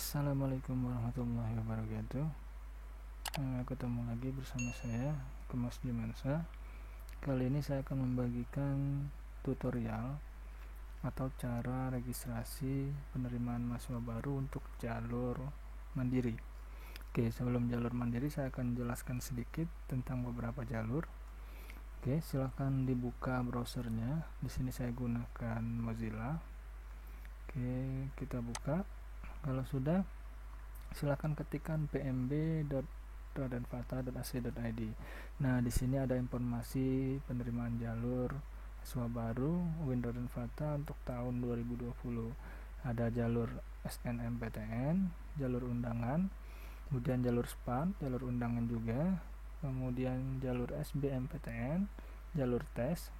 Assalamualaikum warahmatullahi wabarakatuh. Ketemu lagi bersama saya, Kemas Dimansa. Kali ini saya akan membagikan tutorial atau cara registrasi penerimaan mahasiswa baru untuk jalur mandiri. Oke, sebelum jalur mandiri saya akan jelaskan sedikit tentang beberapa jalur. Oke, silahkan dibuka browsernya. Di sini saya gunakan Mozilla. Oke, kita buka. Kalau sudah, silakan ketikkan pmb.radenfata.ac.id. Nah, di sini ada informasi penerimaan jalur mahasiswa baru UIN Raden Fata untuk tahun 2020. Ada jalur SNMPTN, jalur undangan, kemudian jalur SPAN, jalur undangan juga, kemudian jalur SBMPTN, jalur tes,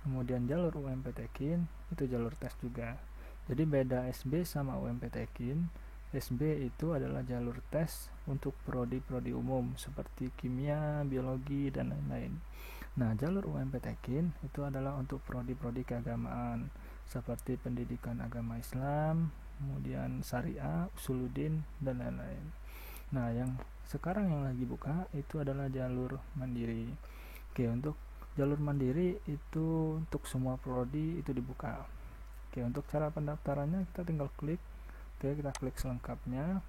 kemudian jalur UMPTKIN, itu jalur tes juga. Jadi beda SB sama UMPTKIN. SB itu adalah jalur tes untuk prodi-prodi umum seperti kimia, biologi, dan lain-lain. Nah, jalur UMPTKIN itu adalah untuk prodi-prodi keagamaan seperti pendidikan agama Islam, kemudian syariah, usuluddin, dan lain-lain. Nah, yang sekarang yang lagi buka itu adalah jalur mandiri. Oke, untuk jalur mandiri itu untuk semua prodi itu dibuka. Oke, untuk cara pendaftarannya kita tinggal klik. Oke, kita klik selengkapnya.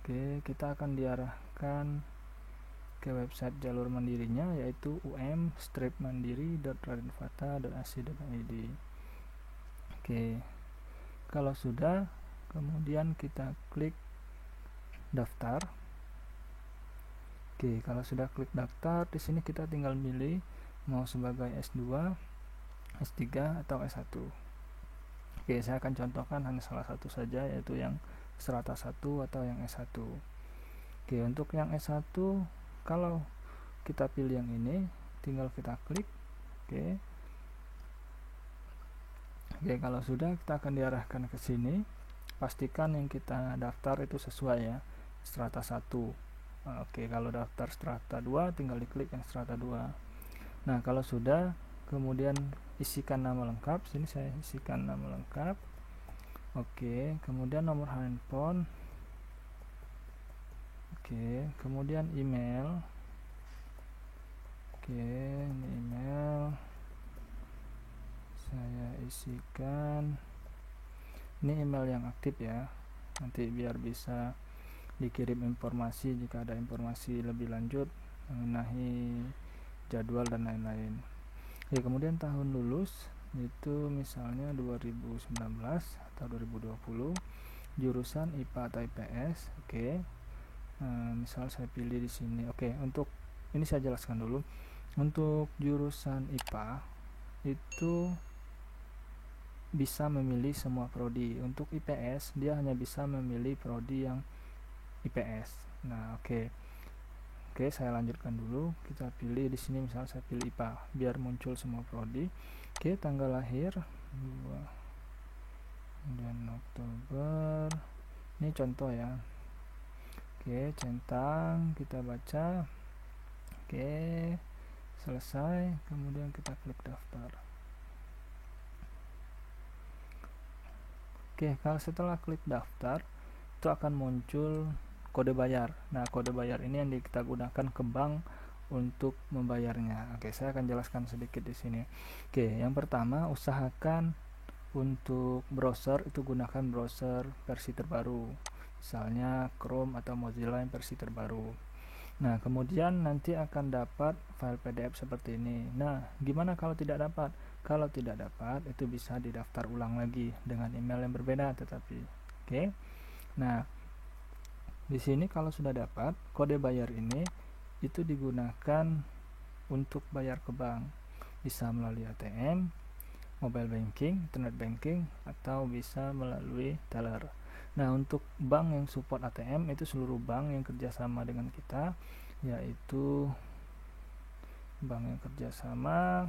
Oke, kita akan diarahkan ke website jalur mandirinya, yaitu um-mandiri.radenfata.ac.id. Oke, kalau sudah, kemudian kita klik daftar. Oke, kalau sudah klik daftar, di sini kita tinggal milih mau sebagai S2, S3, atau S1. Oke, saya akan contohkan hanya salah satu saja, yaitu yang strata 1 atau yang S1. Oke, untuk yang S1, kalau kita pilih yang ini, tinggal kita klik. Oke, kalau sudah, kita akan diarahkan ke sini. Pastikan yang kita daftar itu sesuai ya, strata 1. Oke, kalau daftar strata 2, tinggal diklik yang strata 2. Nah, kalau sudah, kemudian isikan nama lengkap. Sini saya isikan nama lengkap. Oke, kemudian nomor handphone. Oke, kemudian email. Oke, ini email saya isikan. Ini email yang aktif ya, nanti biar bisa dikirim informasi jika ada informasi lebih lanjut mengenai jadwal dan lain-lain. Oke, kemudian tahun lulus itu misalnya 2019 atau 2020, jurusan IPA atau IPS. Oke, misal saya pilih di sini. Oke, untuk ini saya jelaskan dulu. Untuk jurusan IPA itu bisa memilih semua prodi. Untuk IPS dia hanya bisa memilih prodi yang IPS. Nah, oke, saya lanjutkan dulu. Kita pilih di sini, misalnya saya pilih IPA biar muncul semua prodi. Oke, tanggal lahir 2 bulan Oktober. Ini contoh ya. Oke, centang, kita baca. Oke, selesai. Kemudian kita klik daftar. Oke, kalau setelah klik daftar, itu akan muncul kode bayar. Nah, kode bayar ini yang kita gunakan ke bank untuk membayarnya. Oke, saya akan jelaskan sedikit di sini. Oke, yang pertama, usahakan untuk browser itu gunakan browser versi terbaru, misalnya Chrome atau Mozilla yang versi terbaru. Nah, kemudian nanti akan dapat file PDF seperti ini. Nah, gimana kalau tidak dapat? Kalau tidak dapat, itu bisa didaftar ulang lagi dengan email yang berbeda tetapi. Oke. Nah, di sini kalau sudah dapat kode bayar ini, itu digunakan untuk bayar ke bank. Bisa melalui ATM, mobile banking, internet banking, atau bisa melalui teller. Nah, untuk bank yang support ATM itu seluruh bank yang kerjasama dengan kita, yaitu bank yang kerjasama.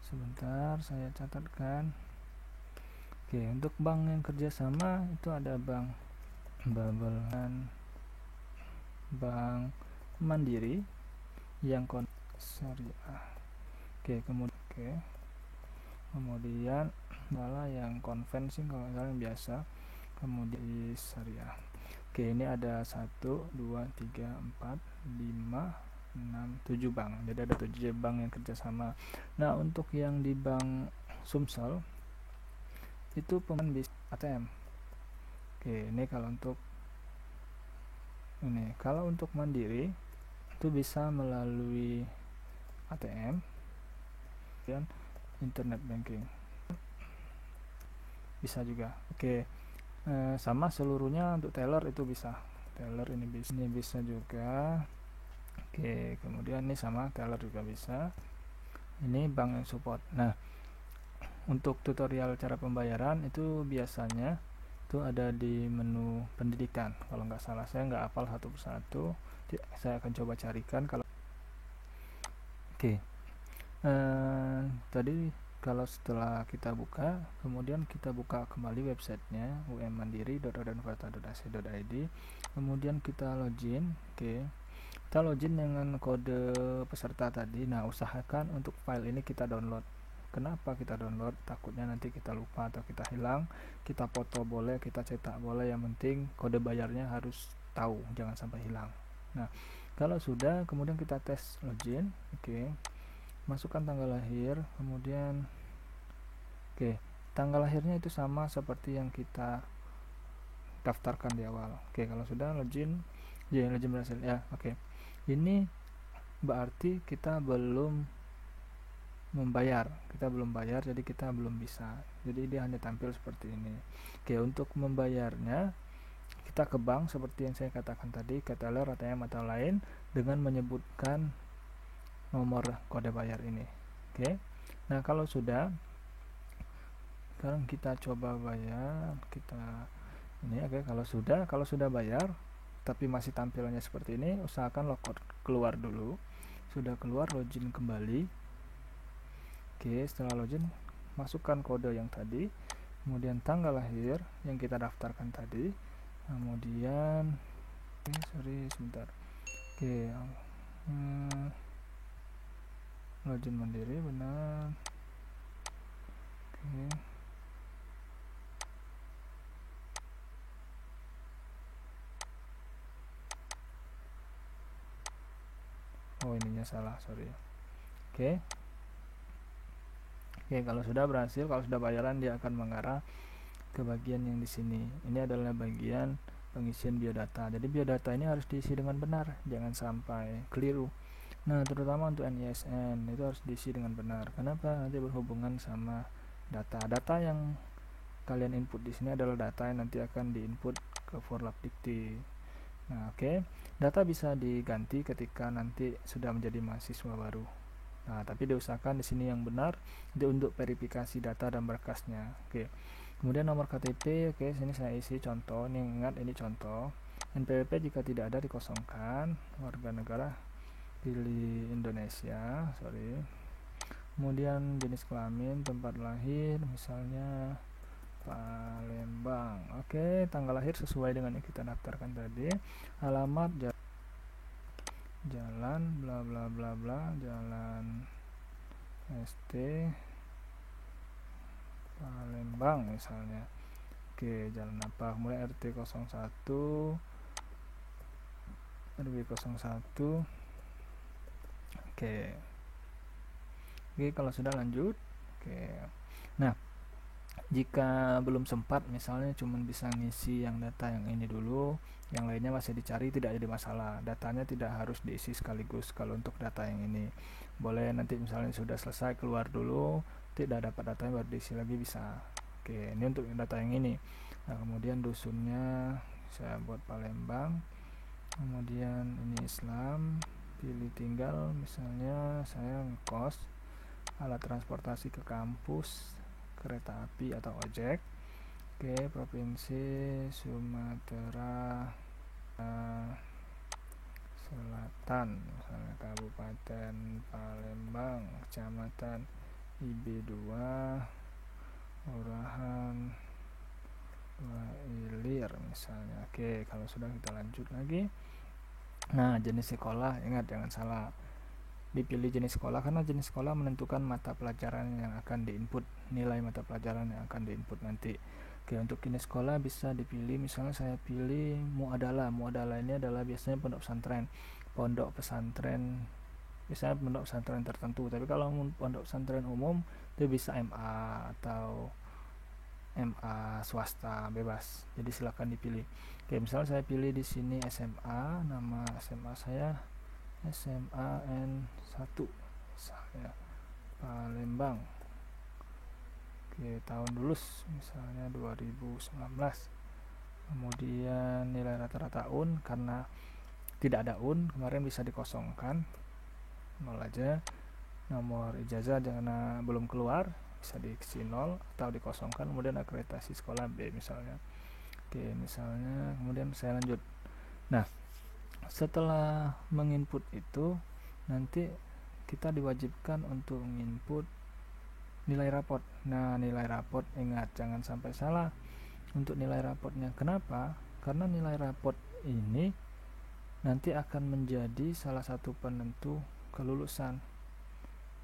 Sebentar, saya catatkan. Oke, untuk bank yang kerjasama itu ada Bank Babelan, Bank Mandiri yang syariah. Kemudian malah yang konvensi kalau yang biasa. kemudian syariah. Oke, ini ada 1, 2, 3, 4, 5, 6, 7 bank. Jadi ada 7 bank yang kerjasama. Nah, untuk yang di Bank Sumsel itu pemain bis ATM. Oke, ini kalau untuk Mandiri itu bisa melalui ATM dan internet banking. Bisa juga. Oke. Sama seluruhnya untuk teller itu bisa. Teller ini bisa juga. Oke, kemudian ini sama teller juga bisa. Ini bank yang support. Nah, untuk tutorial cara pembayaran itu biasanya itu ada di menu pendidikan. Kalau nggak salah, saya nggak hafal satu persatu. Saya akan coba carikan kalau. Oke. Tadi kalau setelah kita buka, kemudian kita buka kembali websitenya ummandiri.rodanvarta.ac.id, kemudian kita login. Oke, kita login dengan kode peserta tadi. Nah, usahakan untuk file ini kita download. Kenapa kita download? Takutnya nanti kita lupa atau kita hilang. Kita foto boleh, kita cetak boleh, yang penting kode bayarnya harus tahu, jangan sampai hilang. Nah, kalau sudah, kemudian kita tes login. Oke, masukkan tanggal lahir, kemudian tanggal lahirnya itu sama seperti yang kita daftarkan di awal. Oke, kalau sudah login berhasil ya. Oke, ini berarti kita belum membayar, jadi kita belum bisa, jadi dia hanya tampil seperti ini. Oke, untuk membayarnya kita ke bank seperti yang saya katakan tadi, ke teller, ATM atau lain, dengan menyebutkan nomor kode bayar ini. Oke. Nah, kalau sudah, sekarang kita coba bayar. Kalau sudah bayar tapi masih tampilannya seperti ini, usahakan logout keluar dulu. Sudah keluar, login kembali. Oke, setelah login, masukkan kode yang tadi, kemudian tanggal lahir yang kita daftarkan tadi, kemudian login mandiri benar. Oke. Oh, ininya salah, sorry. Oke, kalau sudah berhasil, kalau sudah bayaran, dia akan mengarah ke bagian yang di sini. Ini adalah bagian pengisian biodata. Jadi biodata ini harus diisi dengan benar, jangan sampai keliru. Nah, terutama untuk NISN itu harus diisi dengan benar. Kenapa? Nanti berhubungan sama data yang kalian input di sini adalah data yang nanti akan diinput ke Forlabdikti. Nah, oke. Data bisa diganti ketika nanti sudah menjadi mahasiswa baru. Nah, tapi diusahakan di sini yang benar untuk verifikasi data dan berkasnya. Oke. Kemudian nomor KTP, oke, sini saya isi contoh. Ini ingat, ini contoh. NPWP jika tidak ada dikosongkan. Warga negara pilih Indonesia, kemudian jenis kelamin, tempat lahir, misalnya Palembang. Oke, tanggal lahir sesuai dengan yang kita daftarkan tadi. Alamat jalan bla bla bla bla, jalan ST Palembang misalnya. Oke, jalan apa? Kemudian RT 01 RW 01. Oke, kalau sudah lanjut. Oke. Nah, jika belum sempat, misalnya cuma bisa ngisi yang data yang ini dulu, yang lainnya masih dicari, tidak jadi masalah. Datanya tidak harus diisi sekaligus. Kalau untuk data yang ini boleh nanti misalnya sudah selesai, keluar dulu, tidak dapat datanya baru diisi lagi, bisa. Oke, ini untuk data yang ini. Nah, kemudian dusunnya saya buat Palembang, kemudian ini Islam, pilih tinggal, misalnya saya ngekos, alat transportasi ke kampus, kereta api atau ojek. Oke, provinsi Sumatera Selatan, misalnya Kabupaten Palembang, Kecamatan IB2, Kelurahan Ilir misalnya. Oke, kalau sudah kita lanjut lagi. Nah, jenis sekolah, ingat jangan salah dipilih jenis sekolah, karena jenis sekolah menentukan mata pelajaran yang akan diinput, nilai mata pelajaran yang akan diinput nanti. Oke, untuk jenis sekolah bisa dipilih, misalnya saya pilih muadalah. Muadalah ini adalah biasanya pondok pesantren biasanya pondok pesantren tertentu. Tapi kalau pondok pesantren umum itu bisa MA atau MA swasta, bebas. Jadi silakan dipilih. Oke, misalnya saya pilih di sini SMA, nama SMA saya SMA N1 misalnya Palembang. Oke, tahun lulus misalnya 2019. Kemudian nilai rata-rata UN, karena tidak ada UN kemarin bisa dikosongkan, 0 aja. Nomor ijazah karena belum keluar bisa diisi 0 atau dikosongkan. Kemudian akreditasi sekolah B misalnya. Oke, misalnya kemudian saya lanjut. Nah, setelah menginput itu nanti kita diwajibkan untuk menginput nilai raport. Nah, nilai raport, ingat jangan sampai salah untuk nilai raportnya. Kenapa? Karena nilai raport ini nanti akan menjadi salah satu penentu kelulusan.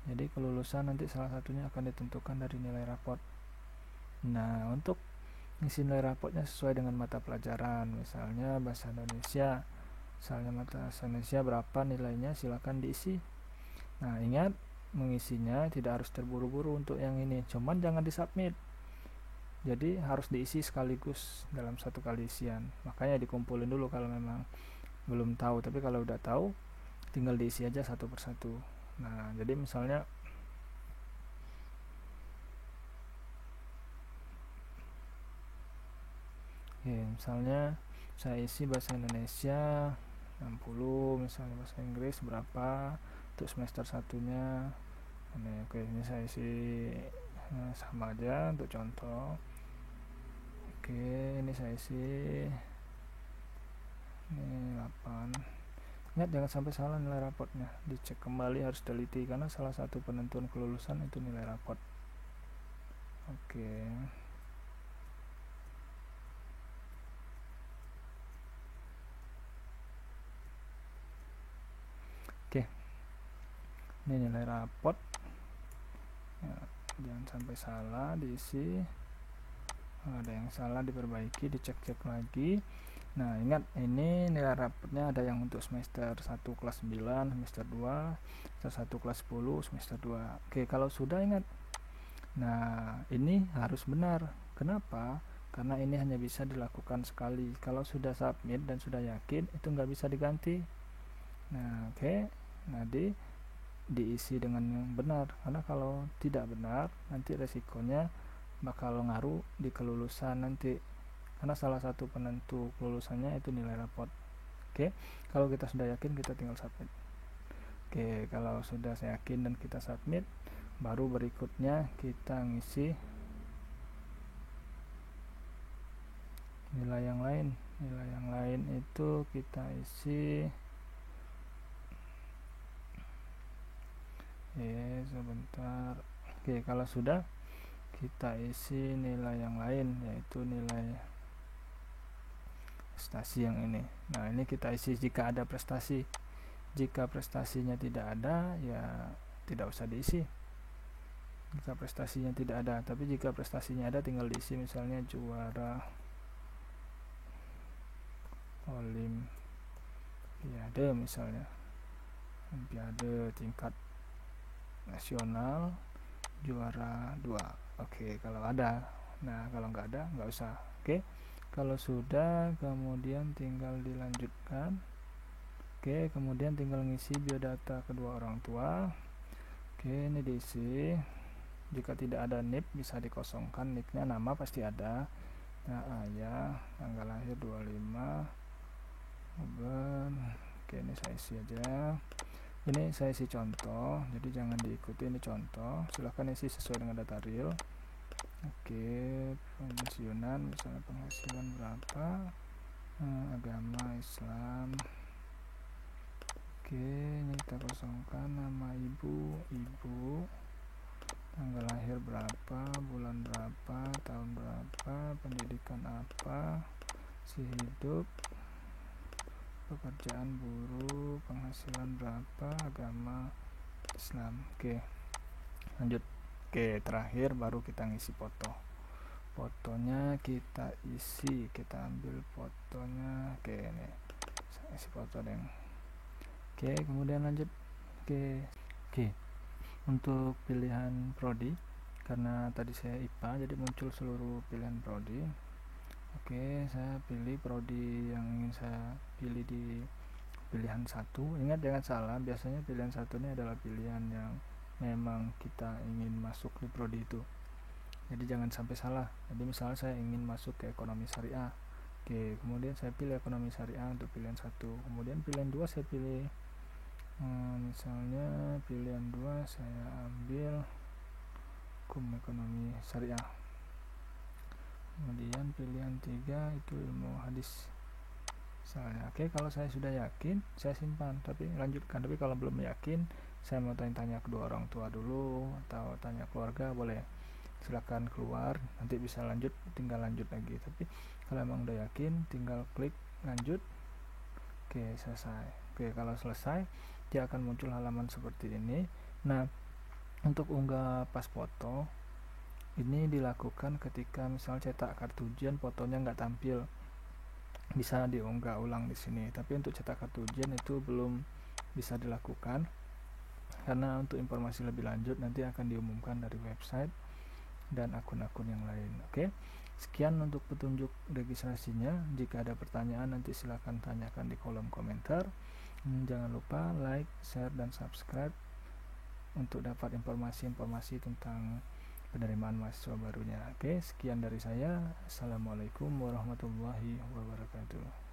Jadi kelulusan nanti salah satunya akan ditentukan dari nilai raport. Nah, untuk isi nilai raportnya sesuai dengan mata pelajaran, misalnya bahasa Indonesia. Misalnya mata bahasa Indonesia berapa nilainya, silakan diisi. Nah, ingat mengisinya tidak harus terburu-buru untuk yang ini, cuman jangan disubmit. Jadi harus diisi sekaligus dalam satu kali isian. Makanya dikumpulin dulu kalau memang belum tahu, tapi kalau udah tahu tinggal diisi aja satu persatu. Nah, jadi misalnya misalnya saya isi bahasa Indonesia 60, misalnya bahasa Inggris berapa untuk semester satunya. Ini saya isi sama aja untuk contoh. Ini saya isi ini 8. Ingat jangan sampai salah nilai raportnya, dicek kembali, harus teliti karena salah satu penentuan kelulusan itu nilai raport. Oke, ini nilai raport ya, jangan sampai salah diisi. Ada yang salah diperbaiki, dicek-cek lagi. Nah, ingat ini nilai rapotnya ada yang untuk semester 1 kelas 9, semester 2, semester 1 kelas 10, semester 2. Oke, kalau sudah ingat. Nah, ini harus benar. Kenapa? Karena ini hanya bisa dilakukan sekali. Kalau sudah submit dan sudah yakin, itu nggak bisa diganti. Nah, oke. Nah, diisi dengan yang benar. Karena kalau tidak benar, nanti resikonya bakal ngaruh di kelulusan nanti. Karena salah satu penentu kelulusannya itu nilai raport. Oke, kalau kita sudah yakin kita tinggal submit. Oke, kalau sudah yakin dan kita submit, baru berikutnya kita ngisi nilai yang lain. Nilai yang lain itu kita isi sebentar. Oke, kalau sudah kita isi nilai yang lain, yaitu nilai prestasi yang ini. Nah, ini kita isi jika ada prestasi. Jika prestasinya tidak ada, ya tidak usah diisi. Jika prestasinya tidak ada, tapi jika prestasinya ada tinggal diisi, misalnya juara olimpiade misalnya, olimpiade tingkat nasional juara 2. Oke, kalau ada. Nah, kalau nggak ada nggak usah. Oke, kalau sudah kemudian tinggal dilanjutkan. Oke, kemudian tinggal ngisi biodata kedua orang tua. Oke, ini diisi. Jika tidak ada NIP bisa dikosongkan, NIP-nya nama pasti ada. Nah, ayah, tanggal lahir 25 bulan. Oke, ini saya isi aja. Ini saya isi contoh, jadi jangan diikuti, ini contoh. Silahkan isi sesuai dengan data real. Oke, pensiunan misalnya penghasilan berapa, agama Islam. Oke, ini kita kosongkan nama ibu, tanggal lahir berapa, bulan berapa, tahun berapa, pendidikan apa, si hidup, pekerjaan buruh, penghasilan berapa, agama Islam. Oke, lanjut. Oke, terakhir baru kita ngisi foto. fotonya kita isi, kita ambil fotonya. Oke, ini saya isi foto deh. Oke, kemudian lanjut. Oke, untuk pilihan prodi, karena tadi saya IPA jadi muncul seluruh pilihan prodi. Oke, saya pilih prodi yang ingin saya pilih di pilihan 1. Ingat jangan salah, biasanya pilihan 1 ini adalah pilihan yang memang kita ingin masuk di prodi itu, jadi jangan sampai salah. Jadi misalnya saya ingin masuk ke ekonomi syariah, oke, kemudian saya pilih ekonomi syariah untuk pilihan 1. Kemudian pilihan 2 saya pilih misalnya pilihan 2 saya ambil hukum ekonomi syariah. Kemudian pilihan 3 itu ilmu hadis misalnya. Oke, kalau saya sudah yakin saya simpan, tapi lanjutkan. Tapi kalau belum yakin, saya mau tanya-tanya kedua orang tua dulu atau tanya keluarga, boleh silakan keluar, nanti bisa lanjut, tinggal lanjut lagi. Tapi kalau emang udah yakin, tinggal klik lanjut. Oke, selesai. Oke, kalau selesai dia akan muncul halaman seperti ini. Nah, untuk unggah pas foto ini dilakukan ketika misal cetak kartu ujian fotonya nggak tampil, bisa diunggah ulang di sini. Tapi untuk cetak kartu ujian itu belum bisa dilakukan, karena untuk informasi lebih lanjut nanti akan diumumkan dari website dan akun-akun yang lain. Oke, sekian untuk petunjuk registrasinya. Jika ada pertanyaan nanti silahkan tanyakan di kolom komentar. Jangan lupa like, share, dan subscribe untuk dapat informasi-informasi tentang penerimaan mahasiswa barunya. Oke, sekian dari saya. Assalamualaikum warahmatullahi wabarakatuh.